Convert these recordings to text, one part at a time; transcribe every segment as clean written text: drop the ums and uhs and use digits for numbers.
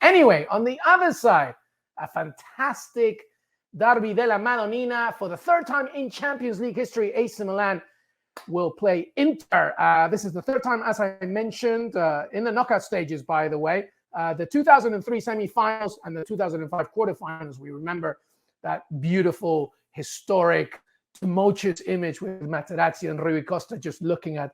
Anyway, on the other side, a fantastic Derby della Madonnina. For the third time in Champions League history, AC Milan will play Inter. This is the third time, as I mentioned, in the knockout stages, by the way. The 2003 semifinals and the 2005 quarterfinals. We remember that beautiful, historic, tumultuous image with Materazzi and Rui Costa just looking at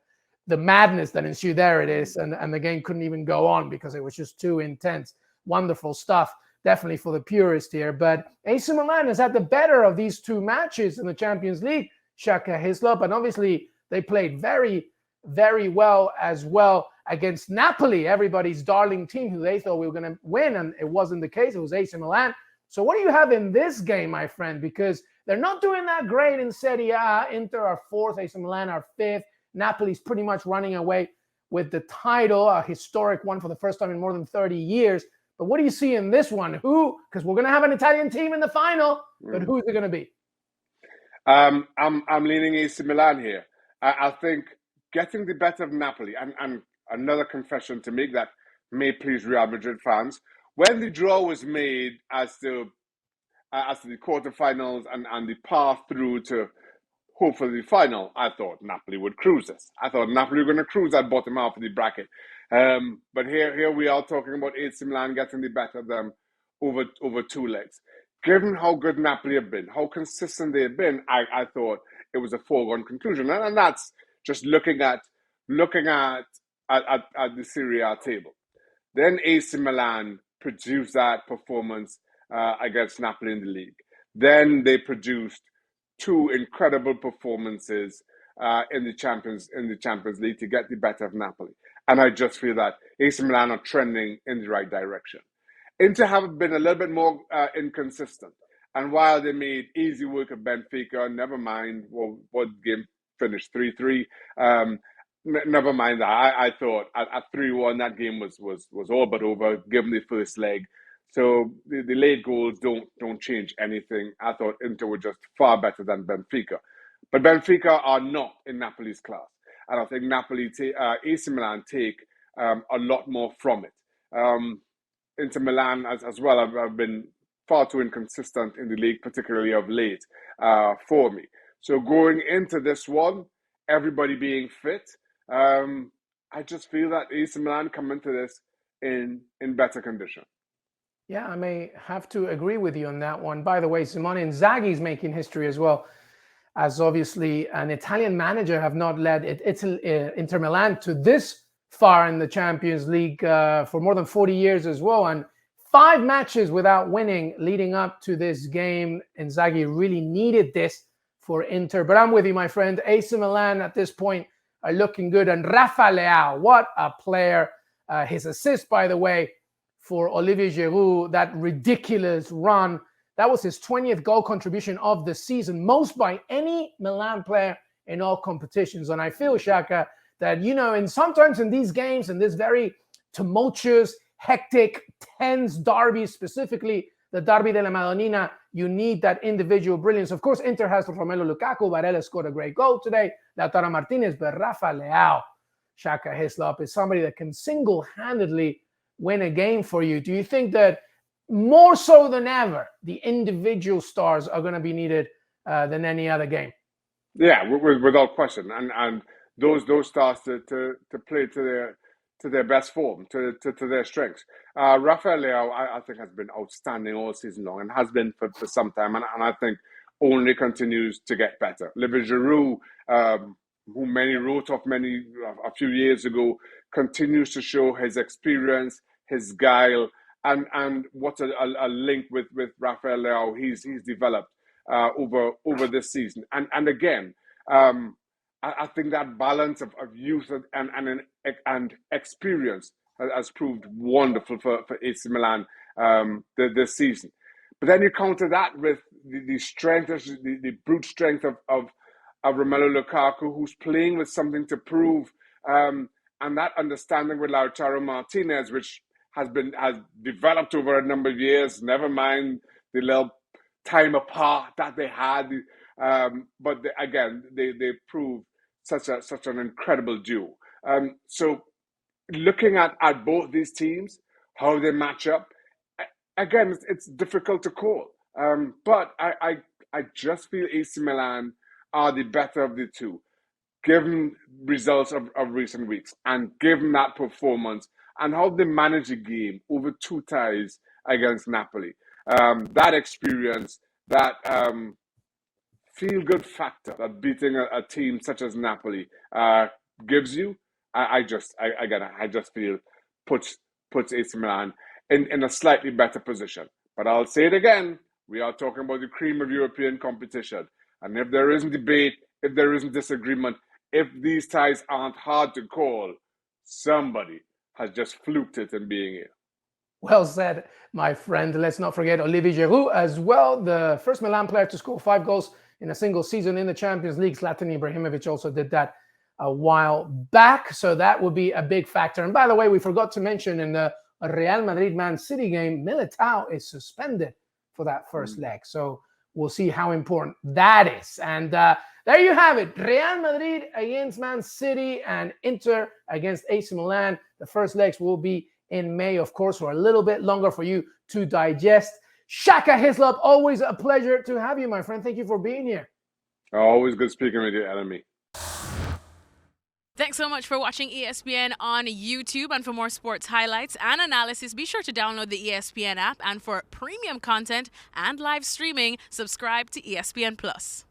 the madness that ensued. There it is. And the game couldn't even go on because it was just too intense. Wonderful stuff, definitely for the purist here. But AC Milan has had the better of these two matches in the Champions League, Shaka, Hislop, and obviously they played very, very well as well against Napoli, everybody's darling team, who they thought we were going to win, and it wasn't the case. It was AC Milan. So what do you have in this game, my friend? Because they're not doing that great in Serie A. Inter are fourth, AC Milan are fifth. Napoli's pretty much running away with the title, a historic one for the first time in more than 30 years. But what do you see in this one? Who? Because we're going to have an Italian team in the final, but who's it going to be? I'm leaning AC Milan here. I think getting the better of Napoli, and another confession to make that may please Real Madrid fans. When the draw was made as to the quarterfinals and the path through to hopefully the final, I thought Napoli would cruise this. I thought Napoli were going to cruise that bottom half of the bracket. But here we are talking about AC Milan getting the better of them over two legs. Given how good Napoli have been, how consistent they have been, I thought it was a foregone conclusion. And that's just looking at the Serie A table. Then AC Milan produced that performance against Napoli in the league. Then they produced two incredible performances in the Champions League to get the better of Napoli. And I just feel that AC Milan are trending in the right direction. Inter have been a little bit more inconsistent. And while they made easy work of Benfica, never mind what game finished 3-3. Never mind that. I thought at 3-1 that game was all but over, given the first leg. So the late goals don't change anything. I thought Inter were just far better than Benfica. But Benfica are not in Napoli's class. And I think AC Milan take a lot more from it. Inter Milan as well have been far too inconsistent in the league, particularly of late, for me. So going into this one, everybody being fit, I just feel that AC Milan come into this in better condition. Yeah, I may have to agree with you on that one. By the way, Simone Inzaghi is making history as well, as obviously an Italian manager have not led Inter Milan to this far in the Champions League for more than 40 years as well. And 5 matches without winning leading up to this game. Inzaghi really needed this for Inter. But I'm with you, my friend. AC Milan at this point are looking good. And Rafa Leao, what a player. His assist, by the way, for Olivier Giroud, that ridiculous run. That was his 20th goal contribution of the season, most by any Milan player in all competitions. And I feel, Shaka, that, and sometimes in these games, in this very tumultuous, hectic, tense derby, specifically the Derby della Madonnina, you need that individual brilliance. Of course, Inter has Romelu Lukaku. Varela scored a great goal today. Lautaro Martinez, but Rafa Leao, Shaka, Hislop is somebody that can single-handedly win a game for you. Do you think that more so than ever, the individual stars are going to be needed than any other game? Yeah, without question. And those stars to play to their best form, to their strengths. Rafael Leao, I think, has been outstanding all season long and has been for some time. And I think only continues to get better. Olivier Giroud, who many wrote off a few years ago, continues to show his experience, his guile, and what a link with Rafael Leao he's developed over this season. And again, I think that balance of youth and experience has proved wonderful for AC Milan this season. But then you counter that with the strength, the brute strength of Romelu Lukaku, who's playing with something to prove, and that understanding with Lautaro Martinez, which has developed over a number of years. Never mind the little time apart that they had, but they proved such an incredible duo. So looking at both these teams, how they match up, again, it's difficult to call. But I just feel AC Milan are the better of the two, given results of recent weeks and given that performance and how they manage the game over two ties against Napoli. That experience, that feel-good factor that beating a team such as Napoli gives you, I just feel puts AC Milan in a slightly better position. But I'll say it again: we are talking about the cream of European competition, and if there isn't debate, if there isn't disagreement, if these ties aren't hard to call, somebody has just fluked it in being here. Well said, my friend. Let's not forget Olivier Giroud as well, the first Milan player to score 5 goals in a single season in the Champions League. Zlatan Ibrahimovic also did that a while back, so that would be a big factor. And by the way, we forgot to mention in the Real Madrid-Man City game, Militao is suspended for that first leg. So we'll see how important that is. And there you have it. Real Madrid against Man City and Inter against AC Milan. The first legs will be in May, of course, for a little bit longer for you to digest. Shaka, Hislop, always a pleasure to have you, my friend. Thank you for being here. Always good speaking with you, Enemy. Thanks so much for watching ESPN on YouTube. And for more sports highlights and analysis, be sure to download the ESPN app. And for premium content and live streaming, subscribe to ESPN Plus.